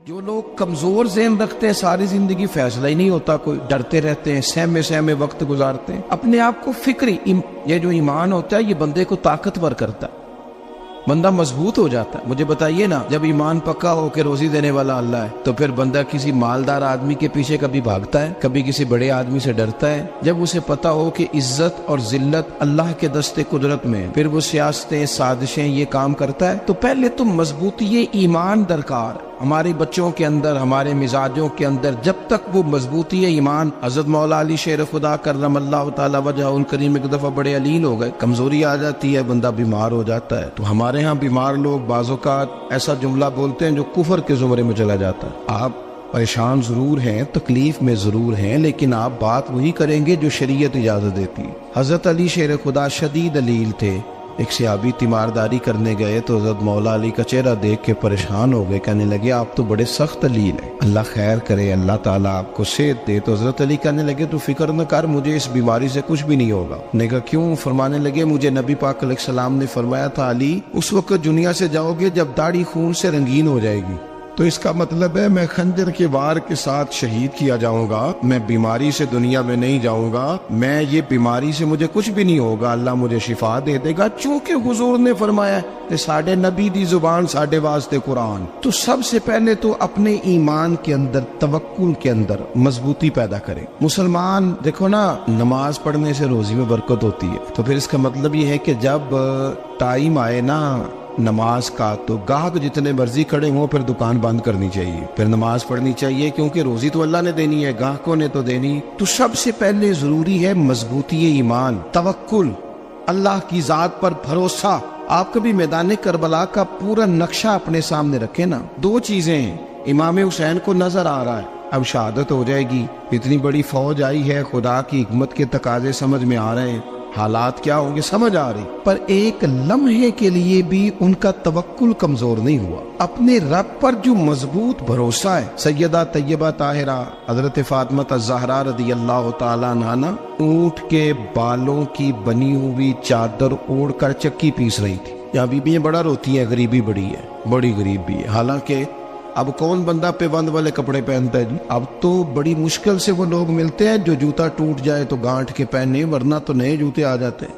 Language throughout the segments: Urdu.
جو لوگ کمزور ذہن رکھتے ہیں ساری زندگی فیصلہ ہی نہیں ہوتا، کوئی ڈرتے رہتے ہیں، سہمے وقت گزارتے ہیں اپنے آپ کو فکری یہ جو ایمان ہوتا ہے یہ بندے کو طاقتور کرتا ہے، بندہ مضبوط ہو جاتا ہے۔ مجھے بتائیے نا، جب ایمان پکا ہو کہ روزی دینے والا اللہ ہے تو پھر بندہ کسی مالدار آدمی کے پیچھے کبھی بھاگتا ہے، کبھی کسی بڑے آدمی سے ڈرتا ہے؟ جب اسے پتا ہو کہ عزت اور ذلت اللہ کے دستے قدرت میں، پھر وہ سیاستیں، سازشیں یہ کام کرتا ہے۔ تو پہلے تو مضبوطی ایمان درکار ہے ہمارے بچوں کے اندر، ہمارے مزاجوں کے اندر۔ جب تک وہ مضبوطی ایمان، حضرت مولا علی شیر خدا کرم اللہ تعالی وجہ الکریم ایک دفعہ بڑے علیل ہو گئے، کمزوری آ جاتی ہے، بندہ بیمار ہو جاتا ہے۔ تو ہمارے ہاں بیمار لوگ بعض اوقات ایسا جملہ بولتے ہیں جو کفر کے زمرے میں چلا جاتا ہے۔ آپ پریشان ضرور ہیں، تکلیف میں ضرور ہیں، لیکن آپ بات وہی کریں گے جو شریعت اجازت دیتی ہے۔ حضرت علی شیر خدا شدید علیل تھے، ایک صحابی تیمارداری کرنے گئے تو حضرت مولا علی کا چہرہ دیکھ کے پریشان ہو گئے، کہنے لگے آپ تو بڑے سخت علیل ہیں، اللہ خیر کرے، اللہ تعالیٰ آپ کو صحت دے۔ تو حضرت علی کہنے لگے تو فکر نہ کر، مجھے اس بیماری سے کچھ بھی نہیں ہوگا۔ نے کہا کیوں؟ فرمانے لگے مجھے نبی پاک علیہ السلام نے فرمایا تھا علی اس وقت دنیا سے جاؤ گے جب داڑھی خون سے رنگین ہو جائے گی، تو اس کا مطلب ہے میں خنجر کے وار کے ساتھ شہید کیا جاؤں گا، میں بیماری سے دنیا میں نہیں جاؤں گا، میں یہ بیماری سے مجھے کچھ بھی نہیں ہوگا، اللہ مجھے شفا دے دے گا، چونکہ حضور نے فرمایا کہ ساڈے نبی دی زبان ساڈے واسطے قرآن۔ تو سب سے پہلے تو اپنے ایمان کے اندر، توکل کے اندر مضبوطی پیدا کریں۔ مسلمان دیکھو نا، نماز پڑھنے سے روزی میں برکت ہوتی ہے، تو پھر اس کا مطلب یہ ہے کہ جب ٹائم آئے نا نماز کا تو گاہک جتنے مرضی کھڑے ہوں پھر دکان بند کرنی چاہیے، پھر نماز پڑھنی چاہیے، کیونکہ روزی تو اللہ نے دینی ہے، گاہکوں نے تو دینی۔ تو سب سے پہلے ضروری ہے مضبوطی ایمان، توکل، اللہ کی ذات پر بھروسہ۔ آپ کبھی میدان کربلا کا پورا نقشہ اپنے سامنے رکھیں نا، دو چیزیں ہیں، امام حسین کو نظر آ رہا ہے اب شہادت ہو جائے گی، اتنی بڑی فوج آئی ہے، خدا کی حکمت کے تقاضے سمجھ میں آ رہے ہیں، حالات کیا ہوں گے سمجھ آ رہی، پر ایک لمحے کے لیے بھی ان کا توکل کمزور نہیں ہوا۔ اپنے رب پر جو مضبوط بھروسہ ہے، سیدہ طیبہ طاہرہ حضرت فاطمہ الزہرا رضی اللہ تعالیٰ عنہا اونٹ کے بالوں کی بنی ہوئی چادر اوڑھ کر چکی پیس رہی تھی۔ یہاں بیویاں بڑا روتی ہیں، غریبی بڑی ہے، بڑی غریب بھی ہے، حالانکہ اب کون بندہ پیوند والے کپڑے پہنتا ہے جی؟ اب تو بڑی مشکل سے وہ لوگ ملتے ہیں جو جوتا ٹوٹ جائے تو گانٹھ کے پہنے، ورنہ تو نئے جوتے آ جاتے ہیں۔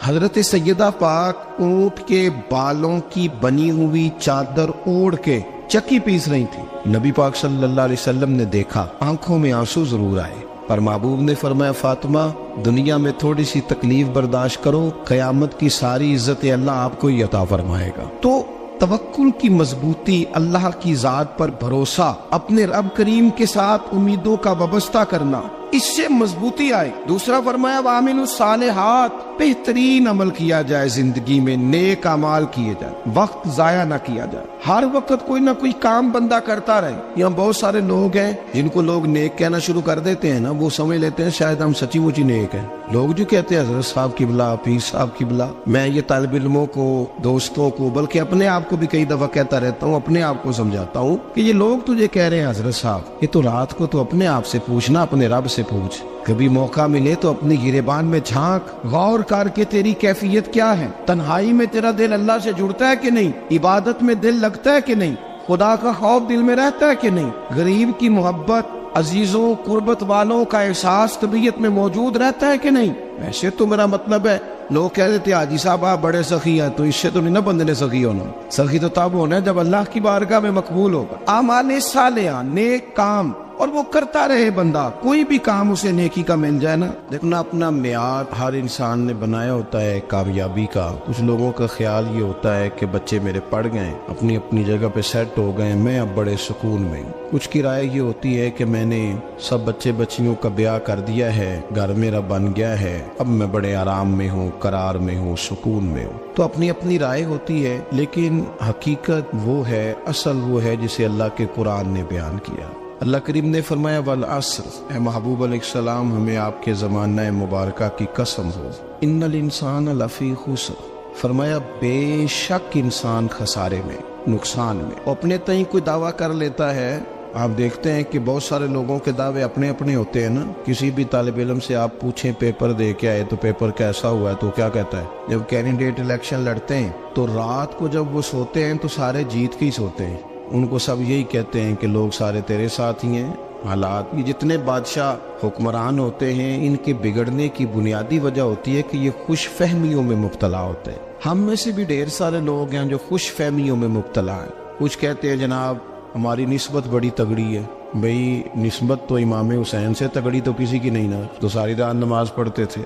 حضرت سیدہ پاک اونٹ کے بالوں کی بنی ہوئی چادر اوڑھ کے چکی پیس رہی تھی۔ نبی پاک صلی اللہ علیہ وسلم نے دیکھا، آنکھوں میں آنسو ضرور آئے، پر محبوب نے فرمایا فاطمہ دنیا میں تھوڑی سی تکلیف برداشت کرو، قیامت کی ساری عزت اللہ آپ کو ہی عطا فرمائے گا۔ تو توکل کی مضبوطی، اللہ کی ذات پر بھروسہ، اپنے رب کریم کے ساتھ امیدوں کا وابستہ کرنا، اس سے مضبوطی آئے۔ دوسرا فرمایا وَعَمِلُوا الصَّالِحَاتِ، بہترین عمل کیا جائے زندگی میں، نیک اعمال کیے جائیں، وقت ضائع نہ کیا جائے، ہر وقت کوئی نہ کوئی کام بندہ کرتا رہے۔ یہاں بہت سارے لوگ ہیں جن کو لوگ نیک کہنا شروع کر دیتے ہیں نا، وہ سمجھ لیتے ہیں شاید ہم سچی مچی نیک ہیں۔ لوگ جو کہتے ہیں حضرت صاحب کی بلا، پیر صاحب کی بلا، میں یہ طالب علموں کو، دوستوں کو، بلکہ اپنے آپ کو بھی کئی دفعہ کہتا رہتا ہوں، اپنے آپ کو سمجھاتا ہوں کہ یہ لوگ تجھے کہہ رہے ہیں حضرت صاحب، یہ تو رات کو تو اپنے آپ سے پوچھنا، اپنے رب سے پوچھ، کبھی موقع ملے تو اپنی گریبان میں جھانک، غور کر کے تیری کیفیت کیا ہے، تنہائی میں تیرا دل اللہ سے جڑتا ہے کہ نہیں، عبادت میں دل لگتا ہے کہ نہیں، خدا کا خوف دل میں رہتا ہے کہ نہیں، غریب کی محبت، عزیزوں قربت والوں کا احساس طبیعت میں موجود رہتا ہے کہ نہیں۔ ویسے تو میرا مطلب ہے، لوگ کہہ دیتے حاجی صاحب آپ بڑے سخی ہیں، تو اس سے تو نہیں نا بندے نے سخی ہونا، سخی تو تب ہونا ہے جب اللہ کی بارگاہ میں مقبول ہوگا۔ اعمال صالحہ، نیک کام، اور وہ کرتا رہے بندہ، کوئی بھی کام اسے نیکی کا مل جائے نا۔ دیکھنا اپنا معیار ہر انسان نے بنایا ہوتا ہے کامیابی کا۔ کچھ لوگوں کا خیال یہ ہوتا ہے کہ بچے میرے پڑھ گئے، اپنی اپنی جگہ پہ سیٹ ہو گئے، میں اب بڑے سکون میں ہوں۔ کچھ کی رائے یہ ہوتی ہے کہ میں نے سب بچے بچیوں کا بیاہ کر دیا ہے، گھر میرا بن گیا ہے، اب میں بڑے آرام میں ہوں، قرار میں ہوں، سکون میں ہوں۔ تو اپنی اپنی رائے ہوتی ہے، لیکن حقیقت وہ ہے، اصل وہ ہے جسے اللہ کے قرآن نے بیان کیا۔ اللہ کریم نے فرمایا والعصر، اے محبوب علیہ السلام ہمیں آپ کے زمانہ مبارکہ کی قسم ہو، ان الانسان لفی خسر، فرمایا بے شک انسان خسارے میں، نقصان میں۔ اپنے تئیں کوئی دعویٰ کر لیتا ہے، آپ دیکھتے ہیں کہ بہت سارے لوگوں کے دعوے اپنے اپنے ہوتے ہیں نا۔ کسی بھی طالب علم سے آپ پوچھیں پیپر دے کے آئے تو پیپر کیسا ہوا ہے، تو کیا کہتا ہے؟ جب کینڈیڈیٹ الیکشن لڑتے ہیں تو رات کو جب وہ سوتے ہیں تو سارے جیت کے ہی سوتے ہیں، ان کو سب یہی کہتے ہیں کہ لوگ سارے تیرے ساتھ ہی ہیں. حالات، یہ جتنے بادشاہ حکمران ہوتے ہیں ان کے بگڑنے کی بنیادی وجہ ہوتی ہے کہ یہ خوش فہمیوں میں مبتلا ہوتے ہیں. ہم میں سے بھی ڈھیر سارے لوگ ہیں جو خوش فہمیوں میں مبتلا ہیں. کچھ کہتے ہیں جناب ہماری نسبت بڑی تگڑی ہے. بھئی نسبت تو امام حسین سے تگڑی تو کسی کی نہیں نا. تو ساری رات نماز پڑھتے تھے،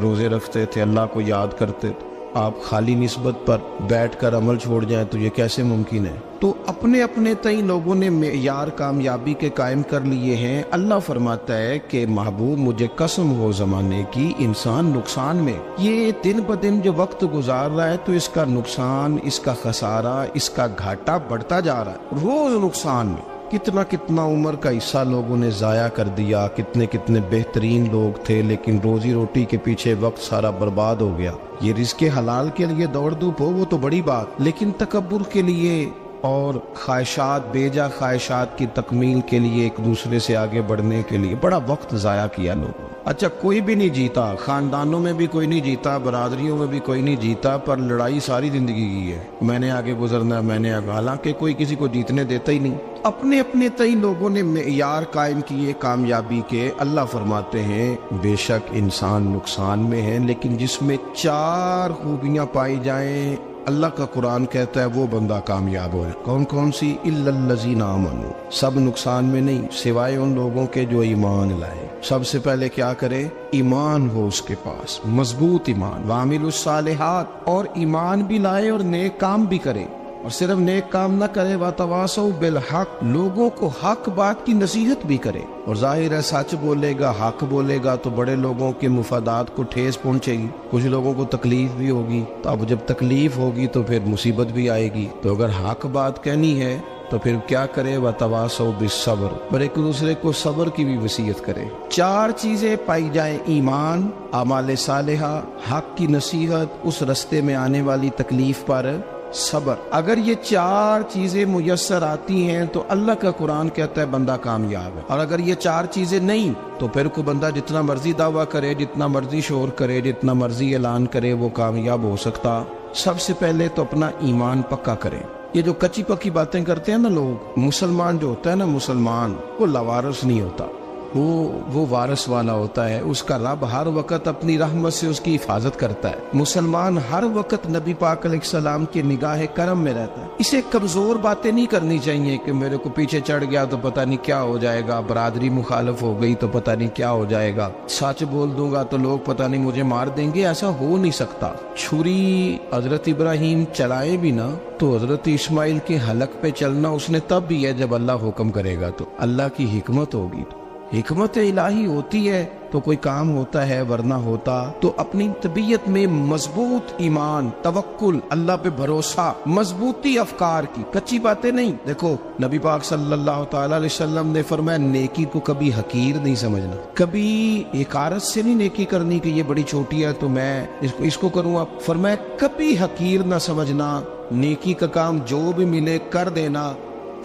روزے رکھتے تھے، اللہ کو یاد کرتے تھے. آپ خالی نسبت پر بیٹھ کر عمل چھوڑ جائیں تو یہ کیسے ممکن ہے؟ تو اپنے اپنے تئیں لوگوں نے معیار کامیابی کے قائم کر لیے ہیں. اللہ فرماتا ہے کہ محبوب مجھے قسم ہو زمانے کی، انسان نقصان میں. یہ دن بدن جو وقت گزار رہا ہے تو اس کا نقصان، اس کا خسارہ، اس کا گھاٹا بڑھتا جا رہا ہے. روز نقصان میں. کتنا کتنا عمر کا حصہ لوگوں نے ضائع کر دیا. کتنے کتنے بہترین لوگ تھے لیکن روزی روٹی کے پیچھے وقت سارا برباد ہو گیا. یہ رزق حلال کے لیے دوڑ دھوپ ہو وہ تو بڑی بات، لیکن تکبر کے لیے اور خواہشات، بیجا خواہشات کی تکمیل کے لیے، ایک دوسرے سے آگے بڑھنے کے لیے بڑا وقت ضائع کیا لوگوں. اچھا کوئی بھی نہیں جیتا، خاندانوں میں بھی کوئی نہیں جیتا، برادریوں میں بھی کوئی نہیں جیتا، پر لڑائی ساری زندگی کی ہے. میں نے آگے گزرنا، میں نے آگے، حالانکہ کوئی کسی کو جیتنے دیتا ہی نہیں. اپنے اپنے تئیں لوگوں نے معیار قائم کیے کامیابی کے. اللہ فرماتے ہیں بے شک انسان نقصان میں ہے، لیکن جس میں 4 خوبیاں پائی جائیں اللہ کا قرآن کہتا ہے وہ بندہ کامیاب ہو. کون کون سی؟ الا الذین آمنوا. سب نقصان میں نہیں سوائے ان لوگوں کے جو ایمان لائے. سب سے پہلے کیا کرے؟ ایمان ہو اس کے پاس، مضبوط ایمان. وعملوا الصالحات، اور ایمان بھی لائے اور نیک کام بھی کرے. اور صرف نیک کام نہ کرے، وَتَوَاصَوْا بِالْحَقِّ، لوگوں کو حق بات کی نصیحت بھی کرے. اور ظاہر ہے سچ بولے گا، حق بولے گا تو بڑے لوگوں کے مفادات کو ٹھیس پہنچے گی، کچھ لوگوں کو تکلیف بھی ہوگی. تو اب جب تکلیف ہوگی تو پھر مصیبت بھی آئے گی. تو اگر حق بات کہنی ہے تو پھر کیا کرے؟ وَتَوَاصَوْا بِالصَّبْرِ، اور ایک دوسرے کو صبر کی بھی وصیت کرے. 4 چیزیں پائی جائیں، ایمان، اعمال صالحہ، حق کی نصیحت، اس رستے میں آنے والی تکلیف پر صبر. اگر یہ 4 چیزیں میسر آتی ہیں تو اللہ کا قرآن کہتا ہے بندہ کامیاب ہے. اور اگر یہ 4 چیزیں نہیں تو پھر کوئی بندہ جتنا مرضی دعویٰ کرے، جتنا مرضی شور کرے، جتنا مرضی اعلان کرے، وہ کامیاب ہو سکتا. سب سے پہلے تو اپنا ایمان پکا کرے. یہ جو کچی پکی باتیں کرتے ہیں نا لوگ، مسلمان جو ہوتا ہے نا، مسلمان وہ لاوارث نہیں ہوتا، وہ وارث والا ہوتا ہے. اس کا رب ہر وقت اپنی رحمت سے اس کی حفاظت کرتا ہے. مسلمان ہر وقت نبی پاک علیہ السلام کی نگاہ کرم میں رہتا ہے. اسے کمزور باتیں نہیں کرنی چاہیے کہ میرے کو پیچھے چڑھ گیا تو پتہ نہیں کیا ہو جائے گا، برادری مخالف ہو گئی تو پتہ نہیں کیا ہو جائے گا، سچ بول دوں گا تو لوگ پتہ نہیں مجھے مار دیں گے. ایسا ہو نہیں سکتا. چھری حضرت ابراہیم چلائے بھی نا تو حضرت اسماعیل کے حلق پہ چلنا اس نے تب بھی ہے جب اللہ حکم کرے گا. تو اللہ کی حکمت ہوگی، حکمت الہی ہوتی ہے تو کوئی کام ہوتا ہے، ورنہ ہوتا. تو اپنی طبیعت میں مضبوط ایمان، توکل، اللہ پہ بھروسہ، مضبوطی افکار کی، کچی باتیں نہیں. دیکھو نبی پاک صلی اللہ تعالی علیہ وسلم نے فرمایا نیکی کو کبھی حقیر نہیں سمجھنا، کبھی حقارت سے نہیں نیکی کرنی کہ یہ بڑی چھوٹی ہے تو میں اس کو کروں گا. فرمایا کبھی حقیر نہ سمجھنا، نیکی کا کام جو بھی ملے کر دینا.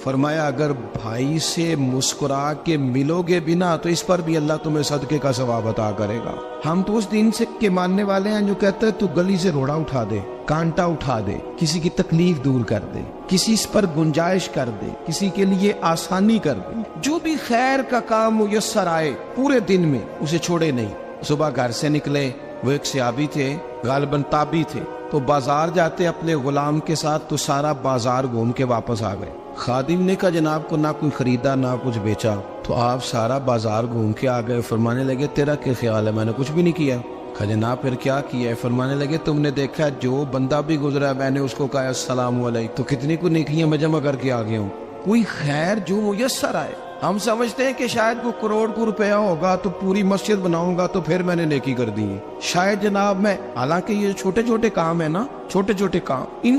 فرمایا اگر بھائی سے مسکرا کے ملو گے بنا تو اس پر بھی اللہ تمہیں صدقے کا ثواب عطا کرے گا. ہم تو اس دین سے کے ماننے والے ہیں جو کہتے ہیں تو گلی سے روڑا اٹھا دے، کانٹا اٹھا دے، کسی کی تکلیف دور کر دے، کسی اس پر گنجائش کر دے، کسی کے لیے آسانی کر دے. جو بھی خیر کا کام میسر آئے پورے دن میں اسے چھوڑے نہیں. صبح گھر سے نکلے، وہ ایک صحابی تھے، غالباً تابعی تھے، تو بازار جاتے اپنے غلام کے ساتھ تو سارا بازار گھوم کے واپس آ گئے. خادم نے کہا جناب کو نہ کوئی خریدا نہ کچھ بیچا. تو آپ سارا بازار گھوم کے آ گئے. فرمانے لگے تیرا کیا خیال ہے؟ میں نے کچھ بھی نہیں کیا. کہا جناب پھر کیا کیا ہے؟ فرمانے لگے تم نے دیکھا جو بندہ بھی گزرا میں نے اس کو کہا السلام علیکم، تو کتنی کو نیکیاں میں جمع کر کے آ گیا ہوں. کوئی خیر جو میسر آئے. ہم سمجھتے ہیں کہ شاید کوئی کروڑ کو روپیہ ہوگا تو پوری مسجد بناؤں گا تو پھر میں نے نیکی کر دی ہے. شاید جناب میں، حالانکہ یہ چھوٹے چھوٹے کام ہے نا، چھوٹے چھوٹے کام، ان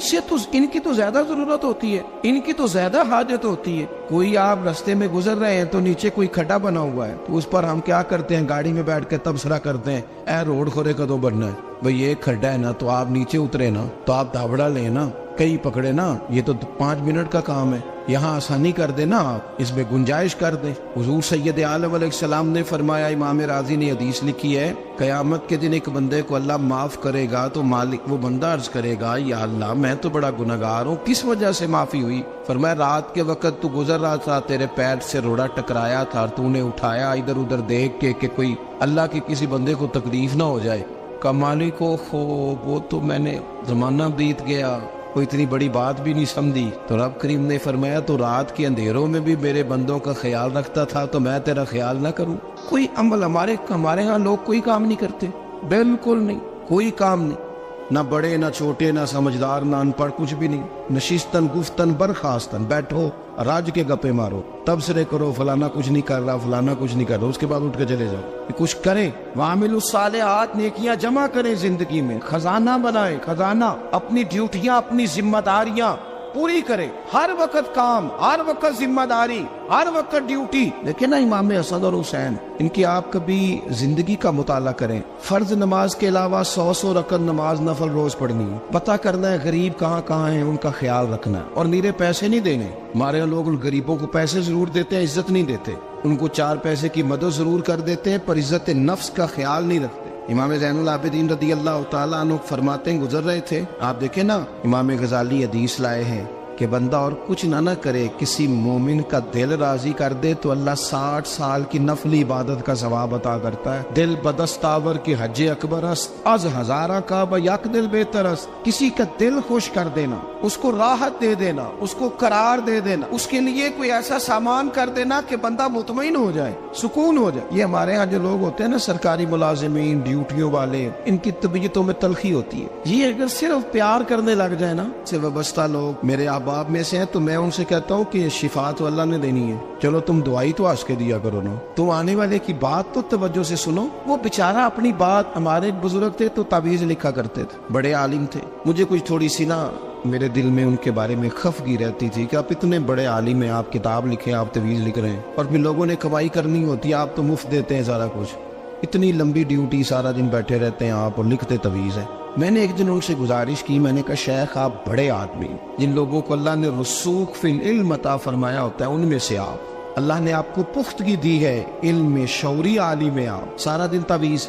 کی تو زیادہ ضرورت ہوتی ہے، ان کی تو زیادہ حاجت ہوتی ہے. کوئی آپ رستے میں گزر رہے ہیں تو نیچے کوئی کھڈا بنا ہوا ہے تو اس پر ہم کیا کرتے ہیں؟ گاڑی میں بیٹھ کے تبصرہ کرتے ہیں اے روڈ کھورے کدو بننا ہے. بھئی ایک کھڈا ہے نا تو آپ نیچے اترے نا تو آپ دھابڑا لیں نا. کئی پکڑے نا، یہ تو 5 منٹ کا کام ہے، یہاں آسانی کر دے نا آپ، اس میں گنجائش کر دیں۔ حضور سید عالم علیہ السلام نے فرمایا، امام راضی نے حدیث لکھی ہے، قیامت کے دن ایک بندے کو اللہ معاف کرے گا تو مالک وہ بندہ عرض کرے گا، یا اللہ میں تو بڑا گنہگار ہوں، کس وجہ سے معافی ہوئی؟ فرمایا رات کے وقت تو گزر رہا تھا، تیرے پیر سے روڑا ٹکرایا تھا اور تو نے اٹھایا ادھر ادھر دیکھ کے کہ کوئی اللہ کے کسی بندے کو تکلیف نہ ہو جائے۔ کہ مالک وہ تو میں نے زمانہ بیت گیا، کوئی اتنی بڑی بات بھی نہیں سمجھی۔ تو رب کریم نے فرمایا تو رات کے اندھیروں میں بھی میرے بندوں کا خیال رکھتا تھا تو میں تیرا خیال نہ کروں؟ کوئی عمل ہمارے ہاں لوگ کوئی کام نہیں کرتے، بالکل نہیں، کوئی کام نہیں، نہ بڑے نہ چھوٹے نہ سمجھدار نہ ان پڑھ، کچھ بھی نہیں۔ نشستن گفتن برخاستن، بیٹھو راج کے گپے مارو، تبصرے کرو، فلانا کچھ نہیں کر رہا، فلانا کچھ نہیں کر رہا، اس کے بعد اٹھ کے چلے جاؤ۔ کچھ کریں، وعاملوا الصالحات، نیکیاں جمع کریں زندگی میں، خزانہ بنائیں، خزانہ، اپنی ڈیوٹیاں اپنی ذمہ داریاں پوری کریں، ہر وقت کام، ہر وقت ذمہ داری، ہر وقت ڈیوٹی۔ دیکھیں نا امام حسن اور حسین، ان کی آپ کبھی زندگی کا مطالعہ کریں، فرض نماز کے علاوہ 100 رکعت نماز نفل روز پڑھنی ہے، پتہ کرنا ہے غریب کہاں کہاں ہیں، ان کا خیال رکھنا ہے، اور نیرے پیسے نہیں دینے۔ ہمارے لوگ غریبوں کو پیسے ضرور دیتے ہیں، عزت نہیں دیتے، ان کو 4 پیسے کی مدد ضرور کر دیتے ہیں، پر عزت نفس کا خیال نہیں رکھتے۔ امام زین العابدین رضی اللہ تعالیٰ عنہ فرماتے ہیں، گزر رہے تھے، آپ دیکھیں نا، امام غزالی حدیث لائے ہیں کہ بندہ اور کچھ نہ کرے، کسی مومن کا دل راضی کر دے تو اللہ 60 سال کی نفلی عبادت کا ثواب عطا کرتا ہے۔ دل بدستاور کی حج اکبر است، از ہزارہ کعبہ یک دل بہتر است۔ کسی کا دل خوش کر دینا، اس کو راحت دے دینا، اس کو قرار دے دینا، اس کے لیے کوئی ایسا سامان کر دینا کہ بندہ مطمئن ہو جائے، سکون ہو جائے۔ یہ ہمارے ہاں جو لوگ ہوتے ہیں نا، سرکاری ملازمین، ڈیوٹیوں والے، ان کی طبیعتوں میں تلخی ہوتی ہے۔ یہ اگر صرف پیار کرنے لگ جائے نا، سے وابستہ لوگ میرے احباب میں سے ہیں، تو میں ان سے کہتا ہوں کہ شفا تو اللہ نے دینی ہے، چلو تم دعائی تو آج کے دیا کرو نا، تم آنے والے کی بات تو توجہ سے سنو۔ وہ بیچارہ اپنی بات، ہمارے بزرگ تھے تو تعویذ لکھا کرتے تھے، بڑے عالم تھے، مجھے کچھ تھوڑی سی نا میرے دل میں ان کے بارے میں خفگی رہتی تھی کہ آپ اتنے بڑے عالم ہیں، آپ کتاب لکھیں، آپ تعویذ لکھ رہے ہیں، اور پھر لوگوں نے کمائی کرنی ہوتی ہے، آپ تو مفت دیتے ہیں سارا کچھ، اتنی لمبی ڈیوٹی، سارا دن بیٹھے رہتے ہیں آپ اور لکھتے تعویذ ہیں۔ میں نے ایک دن ان سے گزارش کی، میں نے کہا شیخ آپ بڑے آدمی، جن لوگوں کو اللہ نے رسوخ فی العلم عطا فرمایا ہوتا ہے، ان میں سے آپ، اللہ نے آپ کو پختگی دی ہے علم میں، شعوری عالم ہے آپ، سارا دن تعویذ۔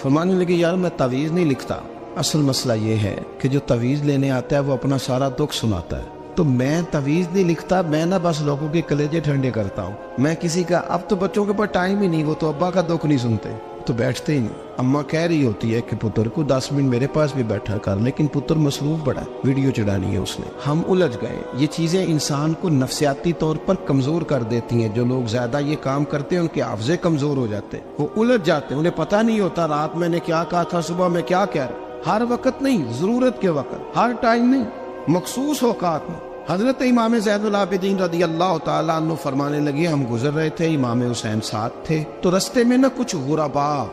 فرمانے لگے یار میں تعویذ نہیں لکھتا، اصل مسئلہ یہ ہے کہ جو تعویذ لینے آتا ہے وہ اپنا سارا دکھ سناتا ہے، تو میں تعویذ نہیں لکھتا، میں نہ بس لوگوں کے کلیجے ٹھنڈے کرتا ہوں، میں کسی کا، اب تو بچوں کے پاس ٹائم ہی نہیں، وہ تو ابا کا دکھ نہیں سنتے، تو بیٹھتے ہی نہیں۔ اماں کہہ رہی ہوتی ہے کہ پتر کو 10 منٹ میرے پاس بھی بیٹھا کر، لیکن پتر مصروف بڑا ہے، ویڈیو چڑھانی ہے اس نے، ہم الجھ گئے۔ یہ چیزیں انسان کو نفسیاتی طور پر کمزور کر دیتی ہیں، جو لوگ زیادہ یہ کام کرتے ہیں ان کے حافظے کمزور ہو جاتے ہیں، وہ الجھ جاتے ہیں، انہیں پتہ نہیں ہوتا رات میں نے کیا کہا تھا، صبح میں کیا کہہ رہا۔ ہر وقت نہیں، ضرورت کے وقت، ہر ٹائم نہیں، مخصوص اوقات میں۔ حضرت امام زین العابدین رضی اللہ تعالیٰ عنہ فرمانے لگے، ہم گزر رہے تھے، امام حسین ساتھ تھے، تو رستے میں نہ کچھ غربا،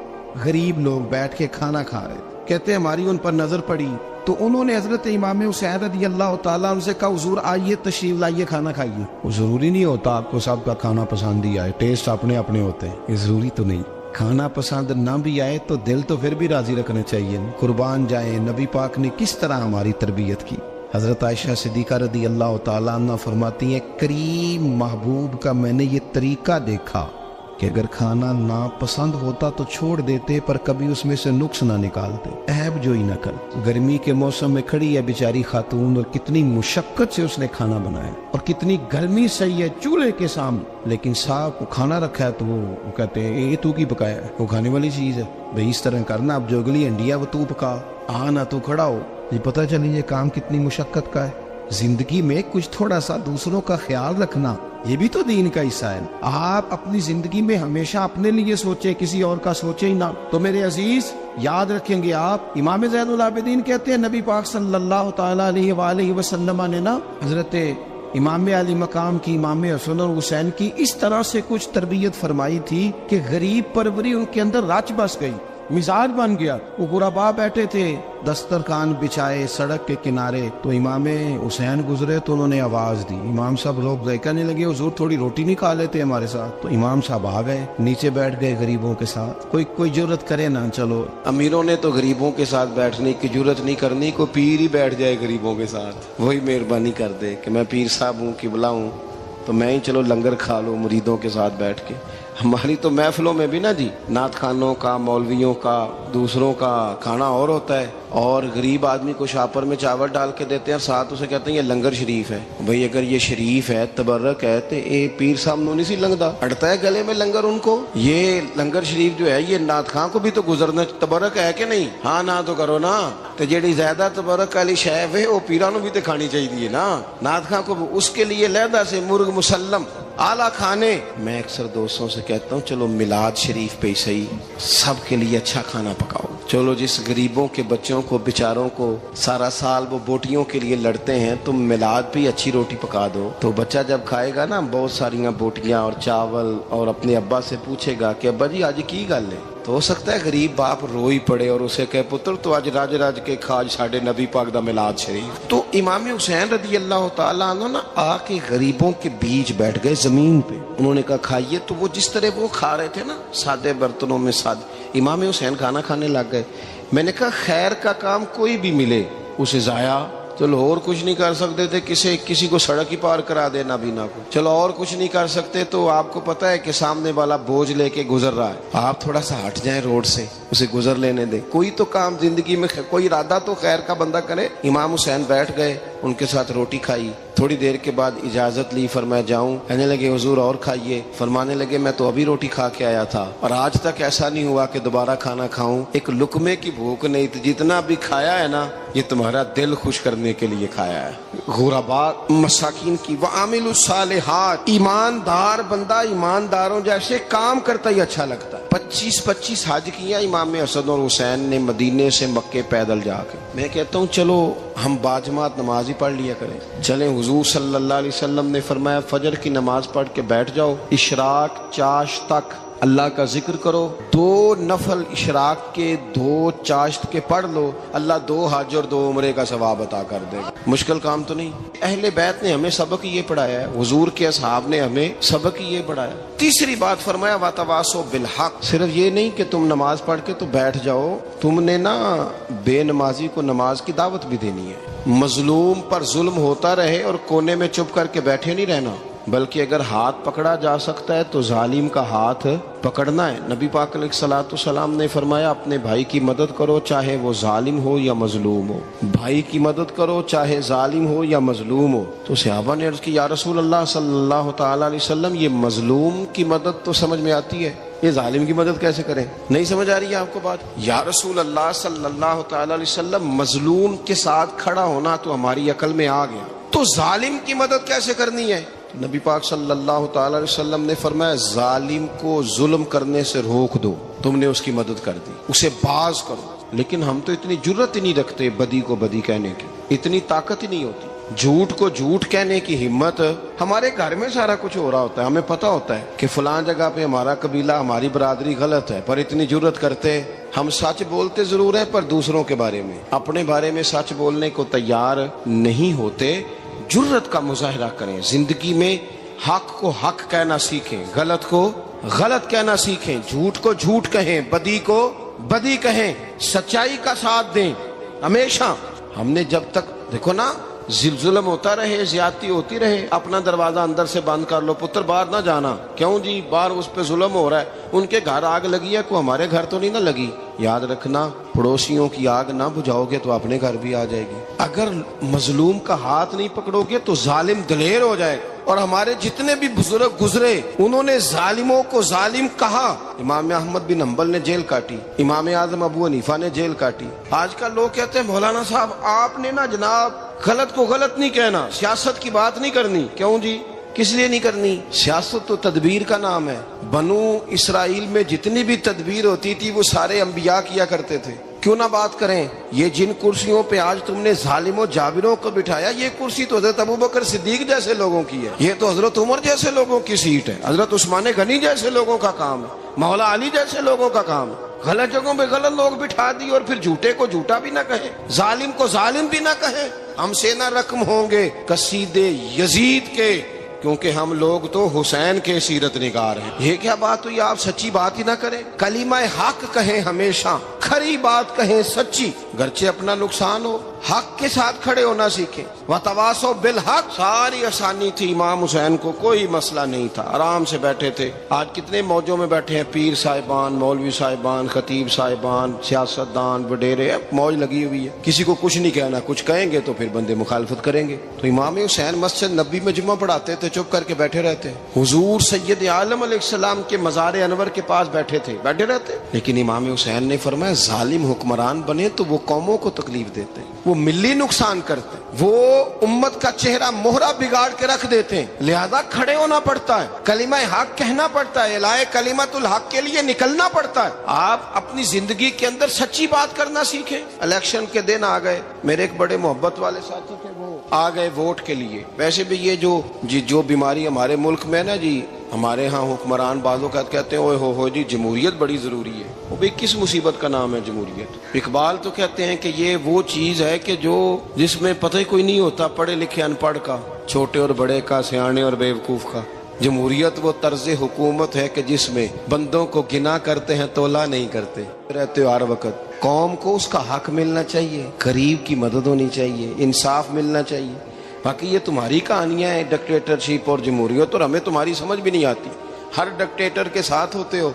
غریب لوگ بیٹھ کے کھانا کھا رہے تھے، کہتے ہماری ان پر نظر پڑی تو انہوں نے حضرت امام حسین رضی اللہ تعالیٰ عنہ سے کہا حضور آئیے تشریف لائیے کھانا کھائیے۔ وہ ضروری نہیں ہوتا آپ کو سب کا کھانا پسند ہی آئے، ٹیسٹ اپنے اپنے ہوتے ہیں، یہ ضروری تو نہیں۔ کھانا پسند نہ بھی آئے تو دل تو پھر بھی راضی رکھنا چاہیے، قربان جائیں۔ نبی پاک نے کس طرح ہماری تربیت کی۔ حضرت عائشہ صدیقہ رضی اللہ تعالیٰ عنہ فرماتی ہیں، کریم محبوب کا میں نے یہ طریقہ دیکھا کہ اگر کھانا ناپسند ہوتا تو چھوڑ دیتے، پر کبھی اس میں سے نقص نہ نکالتے، عیب جوئی نہ کر۔ گرمی کے موسم میں کھڑی ہے بیچاری خاتون، اور کتنی مشقت سے اس نے کھانا بنایا، اور کتنی گرمی صحیح ہے چولہے کے سامنے، لیکن صاحب کو کھانا رکھا ہے تو وہ کہتے ہیں یہ تو کی پکایا ہے، وہ کھانے والی چیز ہے بھائی، اس طرح کرنا، اب جو اگلی انڈیا وہ تو پکا، آنا تو کھڑا ہو۔ یہ پتہ چلی یہ کام کتنی مشقت کا ہے۔ زندگی میں کچھ تھوڑا سا دوسروں کا خیال رکھنا، یہ بھی تو دین کا حصہ ہے۔ آپ اپنی زندگی میں ہمیشہ اپنے لیے سوچیں، کسی اور کا سوچیں ہی نہ۔ تو میرے عزیز یاد رکھیں گے آپ، امام زین العابدین کہتے ہیں نبی پاک صلی اللہ تعالیٰ علیہ وآلہ وسلم نے نا حضرت امام علی مقام کی، امام حسن اور حسین کی اس طرح سے کچھ تربیت فرمائی تھی کہ غریب پروری ان کے اندر رچ بس گئی۔ مزاج بن گیا. وہ غربا بیٹھے تھے دسترخوان بچھائے سڑک کے کنارے, تو امام حسین گزرے تو انہوں نے آواز دی. امام صاحب لوگ کہنے لگے حضور تھوڑی روٹی نہیں کھا لیتے ہمارے ساتھ. تو امام صاحب آ گئے, نیچے بیٹھ گئے غریبوں کے ساتھ. کوئی جرت کرے نا, چلو امیروں نے تو غریبوں کے ساتھ بیٹھنے کی جرت نہیں کرنی, کوئی پیر ہی بیٹھ جائے غریبوں کے ساتھ, وہی مہربانی کر دے کہ میں پیر صاحب ہوں قبلہ ہوں تو میں ہی چلو لنگر کھا لوں مریدوں کے ساتھ بیٹھ کے. ہماری تو محفلوں میں بھی نا جی نعت خانوں کا, مولویوں کا, دوسروں کا کھانا اور ہوتا ہے, اور غریب آدمی کو شاپر میں چاول ڈال کے دیتے ہیں, ساتھ اسے کہتے ہیں یہ لنگر شریف ہے. بھئی اگر یہ شریف ہے, تبرک ہے, تو اے پیر صاحب نو نہیں سی لنگدا, اڑتا ہے گلے میں لنگر ان کو. یہ لنگر شریف جو ہے یہ نعت خان کو بھی تو گزرنا تبرک ہے کہ نہیں؟ ہاں نہ تو کرو نا, تو جیڑی زیادہ تبرک والی شے ہے وہ پیران نو بھی تو کھانی چاہیے نا. نعت خان کو اس کے لیے لہدا سے مرغ مسلم اعلیٰ کھانے. میں اکثر دوستوں سے کہتا ہوں چلو میلاد شریف پہ صحیح سب کے لیے اچھا کھانا پکاؤ. چلو جس غریبوں کے بچوں کو بیچاروں کو سارا سال وہ بوٹیوں کے لیے لڑتے ہیں, تم میلاد پہ اچھی روٹی پکا دو, تو بچہ جب کھائے گا نا بہت ساریاں بوٹیاں اور چاول, اور اپنے ابا سے پوچھے گا کہ ابا جی آج کی گل ہے, تو ہو سکتا ہے غریب باپ روئی پڑے اور اسے کہے پتر تو آج راج راج کے کھاج ساڈے نبی پاک دا میلاد شریف. تو امام حسین رضی اللہ تعالیٰ عنہ نا آ کے غریبوں کے بیچ بیٹھ گئے زمین پہ. انہوں نے کہا کھائیے, تو وہ جس طرح وہ کھا رہے تھے نا سادے برتنوں میں سادے, امام حسین کھانا کھانے لگ گئے. میں نے کہا خیر کا کام کوئی بھی ملے اسے ضائع, چلو اور کچھ نہیں کر سکتے تھے, کسی کو سڑک ہی پار کرا دے نابینا کو, چلو اور کچھ نہیں کر سکتے, تو آپ کو پتا ہے کہ سامنے والا بوجھ لے کے گزر رہا ہے, آپ تھوڑا سا ہٹ جائیں روڈ سے, اسے گزر لینے دیں. کوئی تو کام زندگی میں کوئی ارادہ تو خیر کا بندہ کرے. امام حسین بیٹھ گئے, ان کے ساتھ روٹی کھائی, تھوڑی دیر کے بعد اجازت لی, فرمایا جاؤں؟ کہنے لگے حضور اور کھائیے. فرمانے لگے میں تو ابھی روٹی کھا کے آیا تھا اور آج تک ایسا نہیں ہوا کہ دوبارہ کھانا کھاؤں, ایک لقمے کی بھوک نہیں تھی, جتنا بھی کھایا ہے نا یہ تمہارا دل خوش کرنے کے لیے کھایا ہے. غرباء مساکین کی وعامل الصالحات, ایماندار بندہ ایمانداروں جیسے کام کرتا ہی اچھا لگتا ہے. 25 حج کیا امام حسن اور حسین نے مدینے سے مکے پیدل جا کے. میں کہتا ہوں چلو ہم باجماعت نماز ہی پڑھ لیا کریں. چلیں, حضور صلی اللہ علیہ وسلم نے فرمایا فجر کی نماز پڑھ کے بیٹھ جاؤ, اشراق چاشت تک اللہ کا ذکر کرو, 2 نفل اشراق کے 2 چاشت کے پڑھ لو, اللہ 2 حج اور 2 عمرے کا ثواب عطا کر دے گا. مشکل کام تو نہیں. اہل بیت نے ہمیں سبق یہ پڑھایا ہے, حضور کے اصحاب نے ہمیں سبق یہ پڑھایا. تیسری بات فرمایا وتواصوا بالحق, صرف یہ نہیں کہ تم نماز پڑھ کے تو بیٹھ جاؤ, تم نے نا بے نمازی کو نماز کی دعوت بھی دینی ہے. مظلوم پر ظلم ہوتا رہے اور کونے میں چپ کر کے بیٹھے نہیں رہنا, بلکہ اگر ہاتھ پکڑا جا سکتا ہے تو ظالم کا ہاتھ پکڑنا ہے. نبی پاک علیہ الصلوۃ والسلام نے فرمایا اپنے بھائی کی مدد کرو چاہے وہ ظالم ہو یا مظلوم ہو, بھائی کی مدد کرو چاہے ظالم ہو یا مظلوم ہو. تو صحابہ نے عرض کی یا رسول اللہ صلی اللہ تعالیٰ علیہ وسلم یہ مظلوم کی مدد تو سمجھ میں آتی ہے, یہ ظالم کی مدد کیسے کریں؟ نہیں سمجھ آ رہی ہے آپ کو بات؟ یا رسول اللہ صلی اللہ تعالیٰ علیہ وسلم مظلوم کے ساتھ کھڑا ہونا تو ہماری عقل میں آ گیا, تو ظالم کی مدد کیسے کرنی ہے؟ نبی پاک صلی اللہ تعالی علیہ وسلم نے فرمایا ظالم کو ظلم کرنے سے روک دو, تم نے اس کی مدد کر دی, اسے باز کرو. لیکن ہم تو اتنی جرت ہی نہیں رکھتے بدی کو بدی کہنے کی, اتنی طاقت ہی نہیں ہوتی. جھوٹ کو جھوٹ کہنے کی ہمت, ہمارے گھر میں سارا کچھ ہو رہا ہوتا ہے, ہمیں پتہ ہوتا ہے کہ فلاں جگہ پہ ہمارا قبیلہ ہماری برادری غلط ہے, پر اتنی جرت کرتے. ہم سچ بولتے ضرور ہیں پر دوسروں کے بارے میں, اپنے بارے میں سچ بولنے کو تیار نہیں ہوتے. جرت کا مظاہرہ کریں, زندگی میں حق کو حق کہنا سیکھیں, غلط کو غلط کہنا سیکھیں, جھوٹ کو جھوٹ کہیں, بدی کو بدی کہیں, سچائی کا ساتھ دیں ہمیشہ. ہم نے جب تک دیکھو نا ظلم ہوتا رہے, زیادتی ہوتی رہے, اپنا دروازہ اندر سے بند کر لو, پتر باہر نہ جانا. کیوں جی؟ باہر اس پہ ظلم ہو رہا ہے, ان کے گھر آگ لگی ہے, کو ہمارے گھر تو نہیں نہ لگی. یاد رکھنا پڑوسیوں کی آگ نہ بجھاؤ گے تو اپنے گھر بھی آ جائے گی. اگر مظلوم کا ہاتھ نہیں پکڑو گے تو ظالم دلیر ہو جائے گا. اور ہمارے جتنے بھی بزرگ گزرے انہوں نے ظالموں کو ظالم کہا. امام احمد بن حنبل نے جیل کاٹی, امام اعظم ابو حنیفہ نے جیل کاٹی. آج کل لوگ کہتے ہیں مولانا صاحب آپ نے نا جناب غلط کو غلط نہیں کہنا, سیاست کی بات نہیں کرنی. کیوں جی؟ کس لیے نہیں کرنی؟ سیاست تو تدبیر کا نام ہے. بنو اسرائیل میں جتنی بھی تدبیر ہوتی تھی وہ سارے انبیاء کیا کرتے تھے. کیوں نہ بات کریں؟ یہ جن کرسیوں پہ آج تم نے ظالموں جابروں کو بٹھایا, یہ کرسی تو حضرت ابوبکر صدیق جیسے لوگوں کی ہے, یہ تو حضرت عمر جیسے لوگوں کی سیٹ ہے, حضرت عثمان غنی جیسے لوگوں کا کام ہے, مولا علی جیسے لوگوں کا کام ہے. غلط جگہوں پہ غلط لوگ بٹھا دی اور پھر جھوٹے کو جھوٹا بھی نہ کہے، ظالم کو ظالم بھی نہ کہے۔ ہم سے نہ رقم ہوں گے قصیدے یزید کے، کیونکہ ہم لوگ تو حسین کے سیرت نگار ہیں۔ یہ کیا بات ہوئی، آپ سچی بات ہی نہ کریں، کلمہ حق کہیں، ہمیشہ کھری بات کہیں، سچی، گرچہ اپنا نقصان ہو، حق کے ساتھ کھڑے ہونا سیکھیں۔ وتواصوا بالحق، ساری آسانی تھی، امام حسین کو کوئی مسئلہ نہیں تھا، آرام سے بیٹھے تھے۔ آج کتنے موجوں میں بیٹھے ہیں، پیر صاحبان، مولوی صاحبان، خطیب صاحبان، سیاستدان، وڈیرے، موج لگی ہوئی ہے، کسی کو کچھ نہیں کہنا، کچھ کہیں گے تو پھر بندے مخالفت کریں گے۔ تو امام حسین مسجد نبی میں جمعہ پڑھاتے تھے، چپ کر کے بیٹھے رہتے، حضور سید عالم علیہ السلام کے مزار انور کے پاس بیٹھے تھے، بیٹھے رہتے۔ لیکن امام حسین نے فرمایا ظالم حکمران بنے تو وہ قوموں کو تکلیف دیتے ہیں، وہ ملی نقصان کرتے ہیں، وہ امت کا چہرہ مہرہ بگاڑ کے رکھ دیتے ہیں، لہذا کھڑے ہونا پڑتا ہے، کلمہ حق کہنا پڑتا ہے، الائے کلمت الحق کے لیے نکلنا پڑتا ہے۔ آپ اپنی زندگی کے اندر سچی بات کرنا سیکھیں۔ الیکشن کے دن آ گئے، میرے ایک بڑے محبت والے ساتھی تھے، وہ آ گئے ووٹ کے لیے۔ ویسے بھی یہ جو بیماری ہمارے ملک میں نا جی، ہمارے ہاں حکمران بعضوں کا کہتے ہیں اوے ہو جی جمہوریت بڑی ضروری ہے۔ وہ بھی کس مصیبت کا نام ہے جمہوریت؟ اقبال تو کہتے ہیں کہ یہ وہ چیز ہے کہ جس میں پتہ ہی کوئی نہیں ہوتا، پڑھے لکھے ان پڑھ کا، چھوٹے اور بڑے کا، سیانے اور بیوقوف کا۔ جمہوریت وہ طرز حکومت ہے کہ جس میں بندوں کو گنا کرتے ہیں، تولا نہیں کرتے رہتے ہو ہر وقت۔ قوم کو اس کا حق ملنا چاہیے، غریب کی مدد ہونی چاہیے، انصاف ملنا چاہیے۔ باقی یہ تمہاری کہانیاں ہیں ڈکٹیٹرشپ اور جمہوریت، اور ہمیں تمہاری سمجھ بھی نہیں آتی۔ ہر ڈکٹیٹر کے ساتھ ہوتے ہو،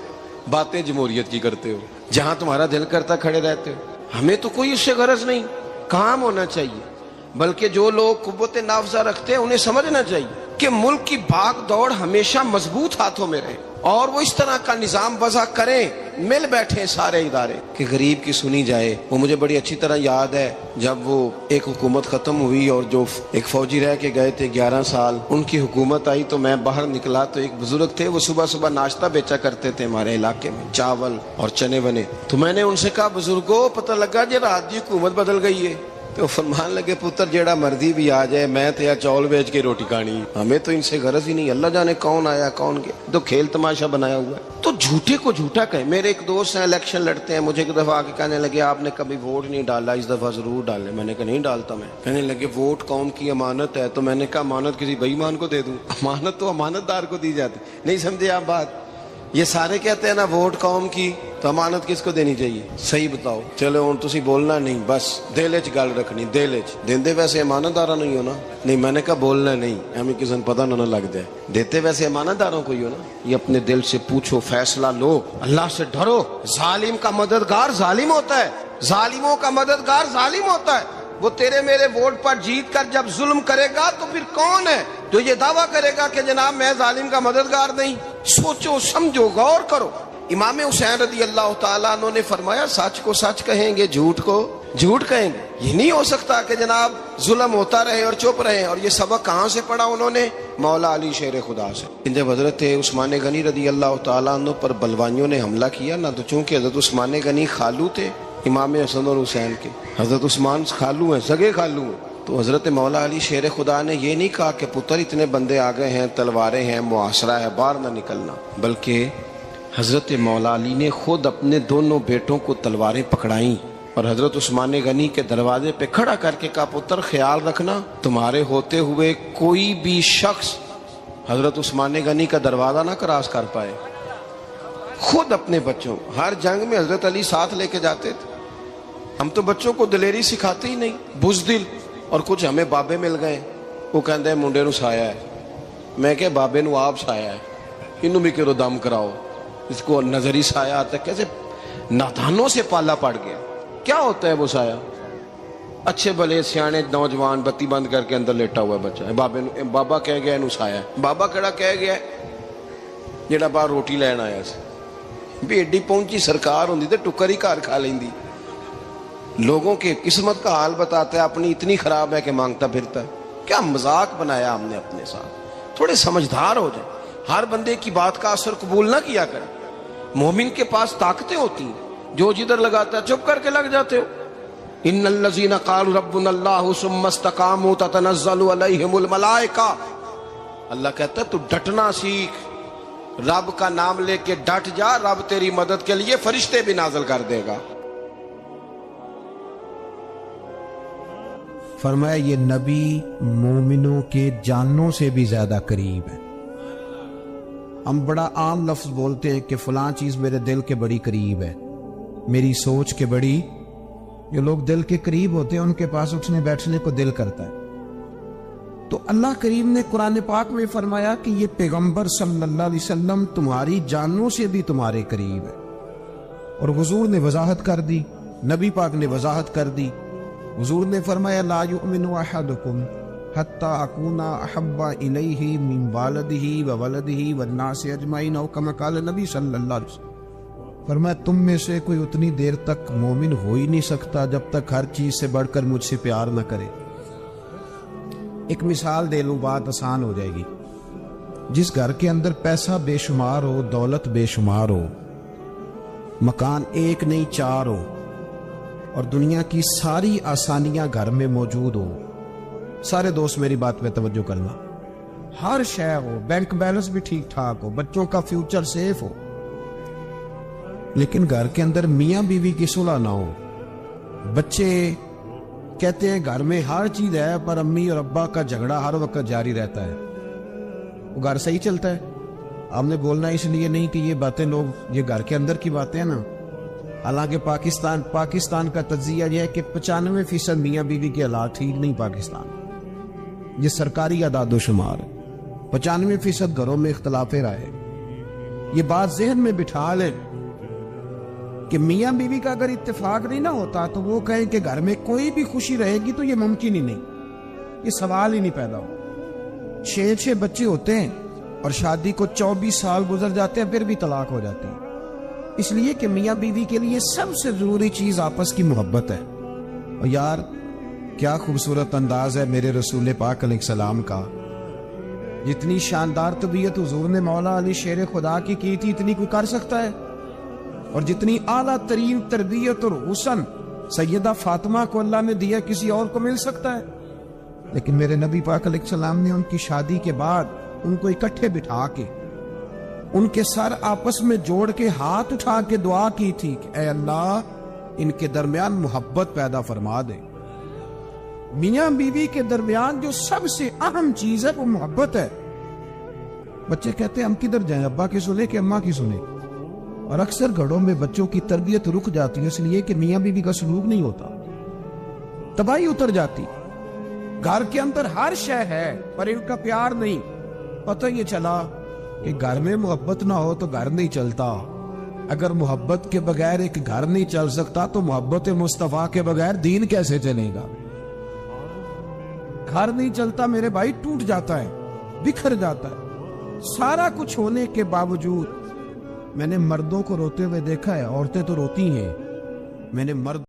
باتیں جمہوریت کی کرتے ہو، جہاں تمہارا دل کرتا کھڑے رہتے ہو۔ ہمیں تو کوئی اس سے غرض نہیں، کام ہونا چاہیے۔ بلکہ جو لوگ قوت نافذہ رکھتے ہیں انہیں سمجھنا چاہیے کہ ملک کی بھاگ دوڑ ہمیشہ مضبوط ہاتھوں میں رہے، اور وہ اس طرح کا نظام وضع کریں، مل بیٹھے سارے ادارے کہ غریب کی سنی جائے۔ وہ مجھے بڑی اچھی طرح یاد ہے جب وہ ایک حکومت ختم ہوئی اور جو ایک فوجی رہ کے گئے تھے 11 سال، ان کی حکومت آئی تو میں باہر نکلا تو ایک بزرگ تھے، وہ صبح صبح ناشتہ بیچا کرتے تھے ہمارے علاقے میں، چاول اور چنے بنے۔ تو میں نے ان سے کہا بزرگوں پتہ لگا جی رات دی حکومت بدل گئی ہے۔ تو فرمان لگے پتر جیڑا مرضی بھی آ جائے، میں تو یا چاول بیچ کے روٹی کھانی، ہمیں تو ان سے غرض ہی نہیں، اللہ جانے کون آیا کون گیا، تو کھیل تماشا بنایا ہوا ہے۔ تو جھوٹے کو جھوٹا کہیں۔ میرے ایک دوست ہیں الیکشن لڑتے ہیں، مجھے ایک دفعہ آ کے کہنے لگے آپ نے کبھی ووٹ نہیں ڈالا، اس دفعہ ضرور ڈالیں۔ میں نے کہا نہیں ڈالتا میں۔ کہنے لگے ووٹ قوم کی امانت ہے، تو میں نے کہا امانت کسی بے ایمان کو دے دوں؟ امانت تو امانت دار کو دی جاتی۔ نہیں سمجھے آپ بات؟ یہ سارے کہتے ہیں نا ووٹ قوم کی، تو امانت کس کو دینی چاہیے؟ صحیح بتاؤ۔ چلو ہوں تسی بولنا نہیں، بس دل وچ گل رکھنی، دل وچ دیندے ویسے امانت داراں نہیں ہو نا۔ نہیں میں نے کہا بولنا نہیں، ہمیں کسی نے پتہ نہ لگ جائے، دیتے ویسے امانت داروں کو ہی ہو نا۔ یہ اپنے دل سے پوچھو، فیصلہ لو، اللہ سے ڈرو۔ ظالم کا مددگار ظالم ہوتا ہے، ظالموں کا مددگار ظالم ہوتا ہے۔ وہ تیرے میرے ووٹ پر جیت کر جب ظلم کرے گا تو پھر کون ہے جو یہ دعویٰ کرے گا کہ جناب میں ظالم کا مددگار نہیں؟ سوچو سمجھو، غور کرو۔ امام حسین رضی اللہ تعالیٰ عنہ نے فرمایا سچ کو سچ کہیں گے، جھوٹ کو جھوٹ کہیں گے۔ یہ نہیں ہو سکتا کہ جناب ظلم ہوتا رہے اور چپ رہے۔ اور یہ سبق کہاں سے پڑھا انہوں نے؟ مولا علی شیر خدا سے۔ جب حضرت عثمان غنی رضی اللہ تعالیٰ عنہ پر بلوائیوں نے حملہ کیا نا، تو چونکہ حضرت عثمان غنی خالو تھے امام حسن اور حسین کے، حضرت عثمان خالو ہیں، سگے خالو ہیں، تو حضرت مولا علی شیر خدا نے یہ نہیں کہا کہ پتر اتنے بندے آ گئے ہیں، تلواریں ہیں، محاصرہ ہے، باہر نہ نکلنا، بلکہ حضرت مولا علی نے خود اپنے دونوں بیٹوں کو تلواریں پکڑائیں اور حضرت عثمان غنی کے دروازے پہ کھڑا کر کے کہا پتر خیال رکھنا تمہارے ہوتے ہوئے کوئی بھی شخص حضرت عثمان غنی کا دروازہ نہ کراس کر پائے۔ خود اپنے بچوں، ہر جنگ میں حضرت علی ساتھ لے کے جاتے تھے۔ ہم تو بچوں کو دلیری سکھاتے ہی نہیں، بزدل۔ اور کچھ ہمیں بابے مل گئے، وہ کہتے ہیں منڈے نو سایا ہے، میں کہ بابے نو آپ سایا ہے، انہوں بھی کرو دم کراؤ، اس کو نظری سایہ آتا ہے۔ کیسے نادانوں سے پالا پڑ گیا۔ کیا ہوتا ہے وہ سایہ؟ اچھے بھلے سیانے نوجوان بتی بند کر کے اندر لیٹا ہوا ہے بچہ، بابا کہہ گیا انہوں سایہ ہے۔ بابا کہڑا کہہ گیا جڑا باہر روٹی لین آیا سی، بھی ایڈی پہنچی سرکار ہوندی تے ٹکر ہی گھر کھا لیندی۔ لوگوں کے قسمت کا حال بتاتا ہے، اپنی اتنی خراب ہے کہ مانگتا پھرتا ہے۔ کیا مذاق بنایا ہم نے اپنے ساتھ۔ تھوڑے سمجھدار ہو جائیں، ہر بندے کی بات کا اثر قبول نہ کیا کریں۔ مومن کے پاس طاقتیں ہوتی ہیں، جو جدھر لگاتا ہے چپ کر کے لگ جاتے ہو۔ ان الذین قالوا ربنا اللہ ثم استقاموا تتنزل علیہم الملائکہ، اللہ کہتا ہے تو ڈٹنا سیکھ، رب کا نام لے کے ڈٹ جا، رب تیری مدد کے لیے فرشتے بھی نازل کر دے گا۔ فرمایا یہ نبی مومنوں کے جانوں سے بھی زیادہ قریب ہے۔ ہم بڑا عام لفظ بولتے ہیں کہ فلاں چیز میرے دل کے بڑی قریب ہے، میری سوچ کے بڑی۔ جو لوگ دل کے قریب ہوتے ہیں ان کے پاس اٹھنے بیٹھنے کو دل کرتا ہے۔ تو اللہ کریم نے قرآن پاک میں فرمایا کہ یہ پیغمبر صلی اللہ علیہ وسلم تمہاری جانوں سے بھی تمہارے قریب ہے، اور حضور نے وضاحت کر دی، نبی پاک نے وضاحت کر دی۔ حضور نے فرمایا لا یؤمن احدکم حتی اکون احب الیہ من والدہ وولدہ والناس اجمعین، او کما قال نبی صلی اللہ علیہ وسلم۔ فرمایا تم میں سے کوئی اتنی دیر تک مومن ہو ہی نہیں سکتا جب تک ہر چیز سے بڑھ کر مجھ سے پیار نہ کرے۔ ایک مثال دے لوں، بات آسان ہو جائے گی۔ جس گھر کے اندر پیسہ بے شمار ہو، دولت بے شمار ہو، مکان ایک نہیں چار ہو، اور دنیا کی ساری آسانیاں گھر میں موجود ہو، سارے دوست میری بات پہ توجہ کرنا، ہر شے ہو، بینک بیلنس بھی ٹھیک ٹھاک ہو، بچوں کا فیوچر سیف ہو، لیکن گھر کے اندر میاں بیوی کی صلح نہ ہو، بچے کہتے ہیں گھر میں ہر چیز ہے پر امی اور ابا کا جھگڑا ہر وقت جاری رہتا ہے، وہ گھر صحیح چلتا ہے؟ آپ نے بولنا اس لیے نہیں کہ یہ باتیں لوگ، یہ گھر کے اندر کی باتیں ہیں نا۔ حالانکہ پاکستان کا تجزیہ یہ ہے کہ 95% میاں بیوی کے حالات ٹھیک نہیں پاکستان، یہ سرکاری اعداد و شمار ہے۔ 95% گھروں میں اختلاف رائے۔ یہ بات ذہن میں بٹھا لیں کہ میاں بیوی کا اگر اتفاق نہیں نہ ہوتا تو وہ کہیں کہ گھر میں کوئی بھی خوشی رہے گی تو یہ ممکن ہی نہیں، یہ سوال ہی نہیں پیدا ہو۔ 6 بچے ہوتے ہیں اور شادی کو 24 سال گزر جاتے ہیں، پھر بھی طلاق ہو جاتی ہے، اس لیے کہ میاں بیوی کے لیے سب سے ضروری چیز آپس کی محبت ہے۔ اور یار کیا خوبصورت انداز ہے میرے رسول پاک علیہ السلام کا، جتنی شاندار طبیعت حضور نے مولا علی شیر خدا کی تھی اتنی کوئی کر سکتا ہے؟ اور جتنی اعلیٰ ترین تربیت اور حسن سیدہ فاطمہ کو اللہ نے دیا کسی اور کو مل سکتا ہے؟ لیکن میرے نبی پاک علیہ السلام نے ان کی شادی کے بعد ان کو اکٹھے بٹھا کے ان کے سر آپس میں جوڑ کے ہاتھ اٹھا کے دعا کی تھی کہ اے اللہ ان کے درمیان محبت پیدا فرما دے۔ میاں بیوی کے درمیان جو سب سے اہم چیز ہے وہ محبت ہے۔ بچے کہتے ہیں ہم کدھر جائیں، ابا کی سنیں کہ اماں کی سنیں؟ اور اکثر گھروں میں بچوں کی تربیت رک جاتی ہے اس لیے کہ میاں بیوی کا سلوک نہیں ہوتا، تباہی اتر جاتی۔ گھر کے اندر ہر شے ہے پر ان کا پیار نہیں۔ پتہ یہ چلا کہ گھر میں محبت نہ ہو تو گھر نہیں چلتا۔ اگر محبت کے بغیر ایک گھر نہیں چل سکتا تو محبت مصطفیٰ کے بغیر دین کیسے چلے گا؟ گھر نہیں چلتا میرے بھائی، ٹوٹ جاتا ہے، بکھر جاتا ہے۔ سارا کچھ ہونے کے باوجود میں نے مردوں کو روتے ہوئے دیکھا ہے، عورتیں تو روتی ہیں، میں نے مرد